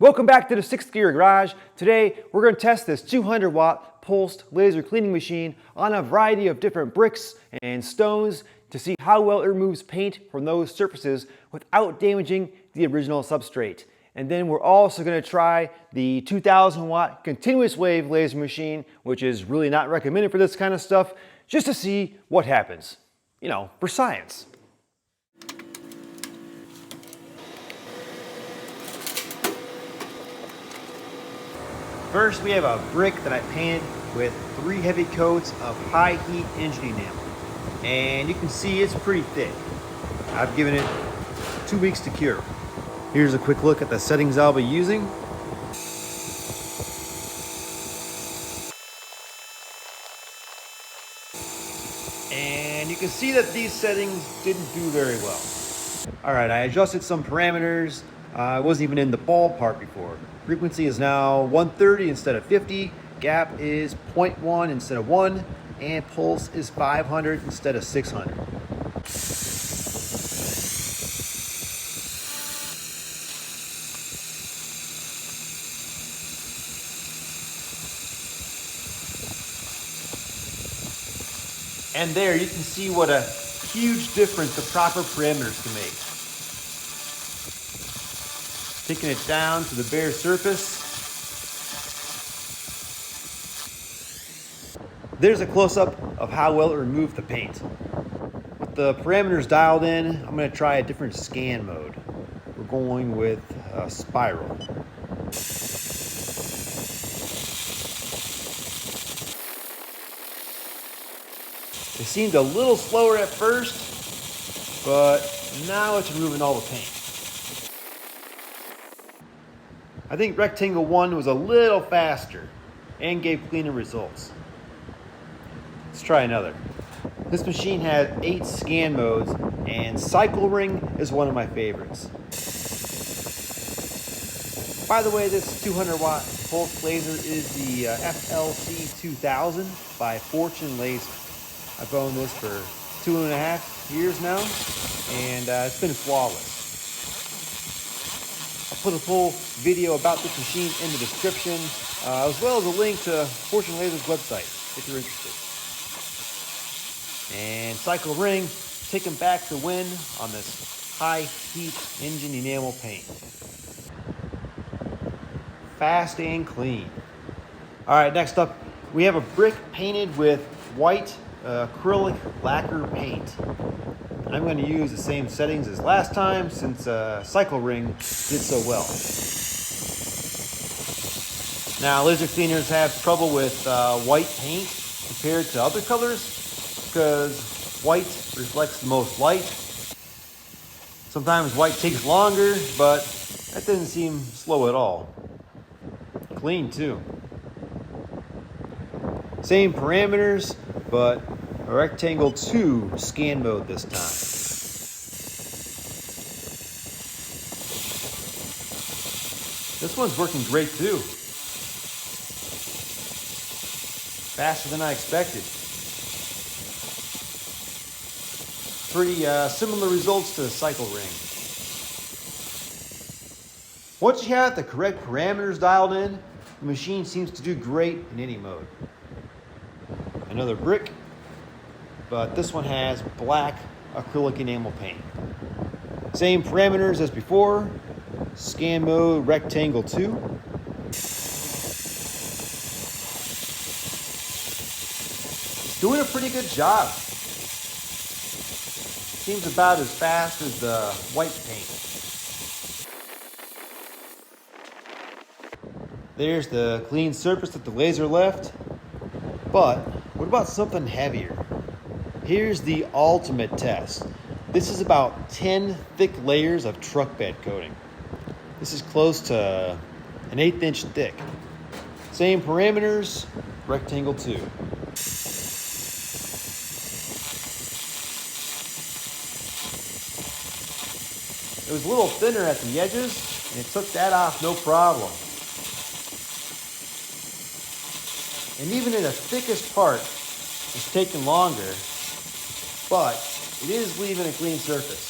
Welcome back to the 6th Gear Garage. Today we're going to test this 200 watt pulsed laser cleaning machine on a variety of different bricks and stones to see how well it removes paint from those surfaces without damaging the original substrate. And then we're also going to try the 2000 watt continuous wave laser machine, which is really not recommended for this kind of stuff, just to see what happens, for science. First, we have a brick that I painted with 3 heavy coats of high heat engine enamel. And you can see it's pretty thick. I've given it 2 weeks to cure. Here's a quick look at the settings I'll be using. And you can see that these settings didn't do very well. All right, I adjusted some parameters. I wasn't even in the ballpark before. Frequency is now 130 instead of 50. Gap is 0.1 instead of 1. And pulse is 500 instead of 600. And there you can see what a huge difference the proper parameters can make. Taking it down to the bare surface. There's a close-up of how well it removed the paint. With the parameters dialed in, I'm going to try a different scan mode. We're going with spiral. It seemed a little slower at first, but now it's removing all the paint. I think rectangle 1 was a little faster and gave cleaner results. Let's try another. This machine had 8 scan modes, and cycle ring is one of my favorites. By the way, this 200 watt pulse laser is the FLC 2000 by Fortune Laser. I've owned this for 2.5 years now, and it's been flawless. I'll put a full video about this machine in the description, as well as a link to Fortune Laser's website if you're interested. And cycle ring, taking back the win on this high heat engine enamel paint. Fast and clean. All right, next up, we have a brick painted with white acrylic lacquer paint. I'm going to use the same settings as last time since cycle ring did so well. Now, laser cleaners have trouble with white paint compared to other colors because white reflects the most light. Sometimes white takes longer, but that didn't seem slow at all. Clean too. Same parameters, but a rectangle 2 scan mode this time. This one's working great too. Faster than I expected. Pretty similar results to the cycle ring. Once you have the correct parameters dialed in, the machine seems to do great in any mode. Another brick, but this one has black acrylic enamel paint. Same parameters as before, scan mode rectangle 2. It's doing a pretty good job. Seems about as fast as the white paint. There's the clean surface that the laser left. But what about something heavier? Here's the ultimate test. This is about 10 thick layers of truck bed coating. This is close to an 1/8 inch thick. Same parameters, rectangle 2. It was a little thinner at the edges, and it took that off no problem. And even in the thickest part, it's taking longer, but it is leaving a clean surface.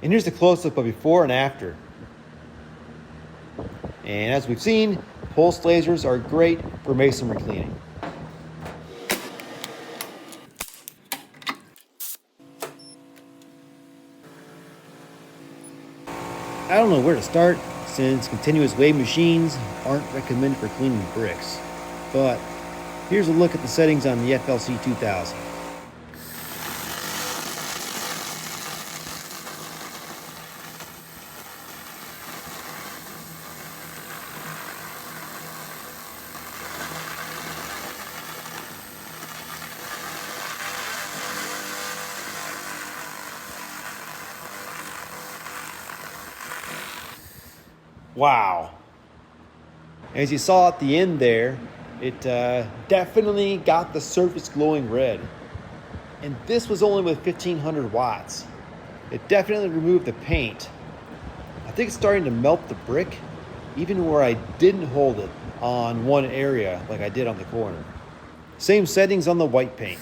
And here's the close-up of before and after. And as we've seen, pulsed lasers are great for masonry cleaning. I don't know where to start since continuous wave machines aren't recommended for cleaning bricks. But here's a look at the settings on the FLC 2000. Wow. As you saw at the end there, it definitely got the surface glowing red. And this was only with 1500 watts. It definitely removed the paint. I think it's starting to melt the brick, even where I didn't hold it on one area like I did on the corner. Same settings on the white paint.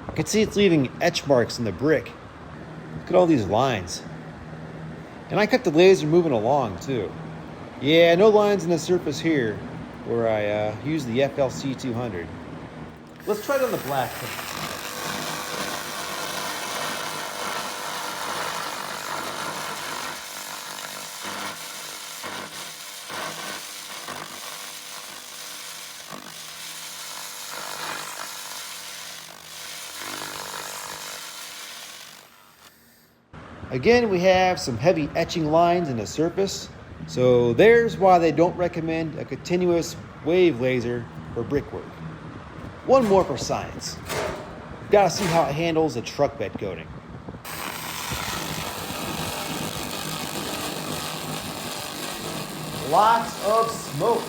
You can see it's leaving etch marks in the brick. Look at all these lines. And I kept the laser moving along too. Yeah, no lines in the surface here where I used the FLC 200. Let's try it on the black paint. Again, we have some heavy etching lines in the surface, so there's why they don't recommend a continuous wave laser for brickwork. One more for science. We've got to see how it handles a truck bed coating. Lots of smoke.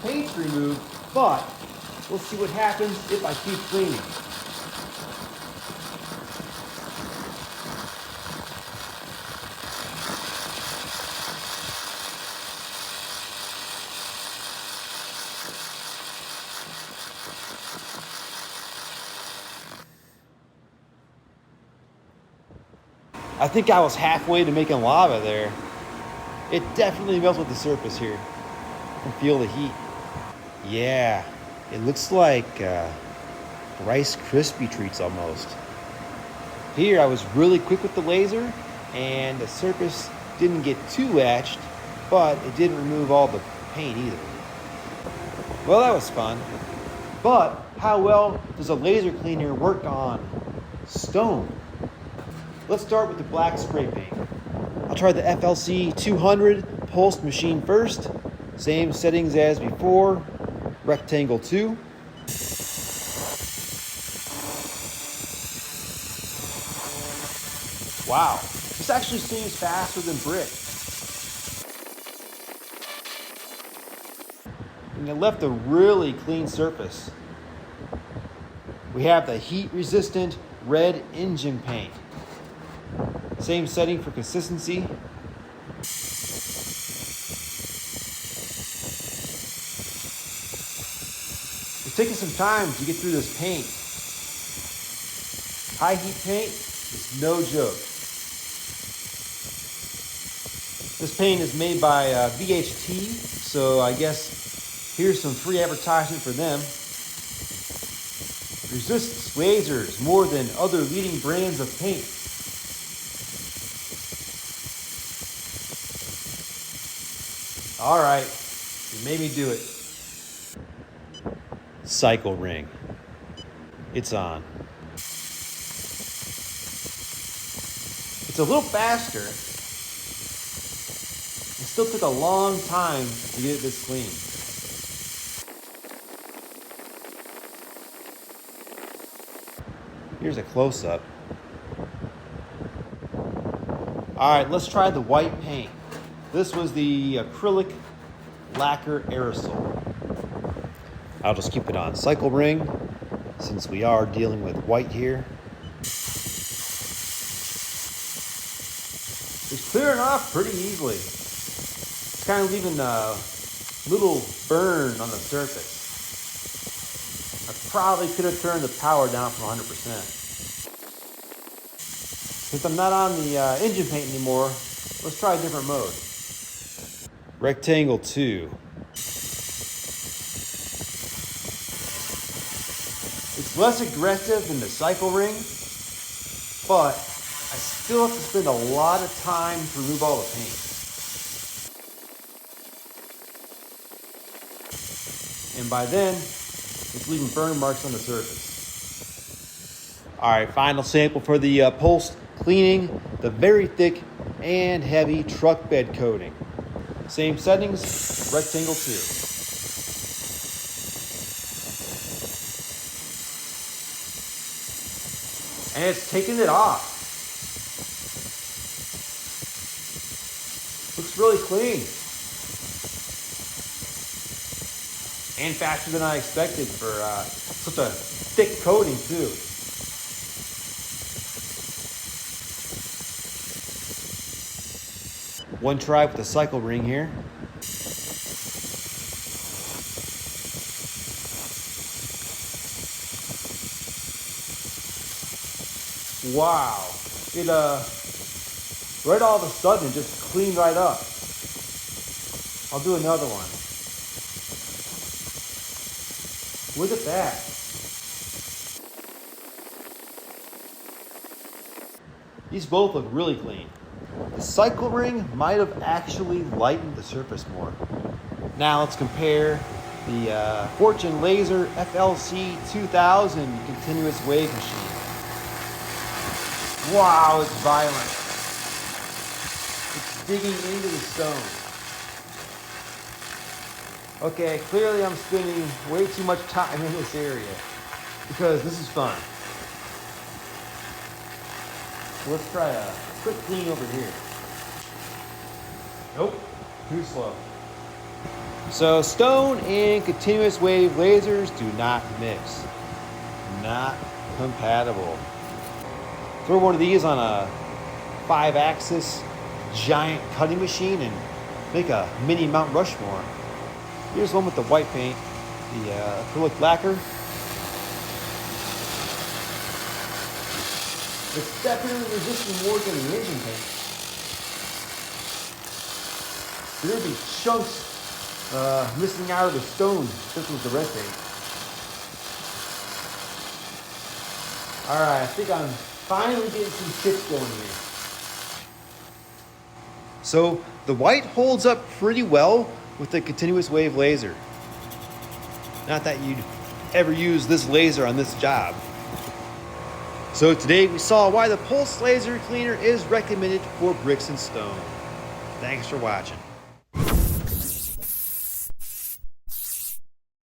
Paint's removed, but we'll see what happens if I keep cleaning. I think I was halfway to making lava there. It definitely melted the surface here. I can feel the heat. Yeah, it looks like Rice Krispie treats almost. Here I was really quick with the laser and the surface didn't get too etched, but it didn't remove all the paint either. Well, that was fun. But how well does a laser cleaner work on stone? Let's start with the black spray paint. I'll try the FLC 200 pulsed machine first. Same settings as before. Rectangle 2. Wow, this actually seems faster than brick. And it left a really clean surface. We have the heat-resistant red engine paint. Same setting for consistency. It's taking some time to get through this paint. High heat paint is no joke. This paint is made by VHT, so I guess here's some free advertisement for them. Resists lasers more than other leading brands of paint. All right, you made me do it. Cycle ring. It's on. It's a little faster. It still took a long time to get it this clean. Here's a close-up. All right, let's try the white paint. This was the acrylic lacquer aerosol. I'll just keep it on cycle ring since we are dealing with white here. It's clearing off pretty easily. It's kind of leaving a little burn on the surface. I probably could have turned the power down from 100%. Since I'm not on the engine paint anymore, let's try a different mode. Rectangle 2. It's less aggressive than the cycle ring, but I still have to spend a lot of time to remove all the paint. And by then, it's leaving burn marks on the surface. All right, final sample for the pulse cleaning, the very thick and heavy truck bed coating. Same settings, rectangle 2. And it's taking it off. Looks really clean. And faster than I expected for such a thick coating too. One try with the cycle ring here. Wow, it right all of a sudden just cleaned right up. I'll do another one. Look at that. These both look really clean. The cycle ring might have actually lightened the surface more. Now let's compare the Fortune Laser FLC 2000 continuous wave machine. Wow, it's violent. It's digging into the stone. Okay, clearly I'm spending way too much time in this area because this is fun. So let's try a quick clean over here. Nope, too slow. So stone and continuous wave lasers do not mix. Not compatible. Throw one of these on a 5-axis giant cutting machine and make a mini Mount Rushmore. Here's one with the white paint, the acrylic lacquer. It's definitely resisting more than the engine paint. There'd be chunks missing out of the stone if this was the red paint. Alright, I think I'm finally getting some chips going here. So the white holds up pretty well with the continuous wave laser. Not that you'd ever use this laser on this job. So today we saw why the pulse laser cleaner is recommended for bricks and stone. Thanks for watching.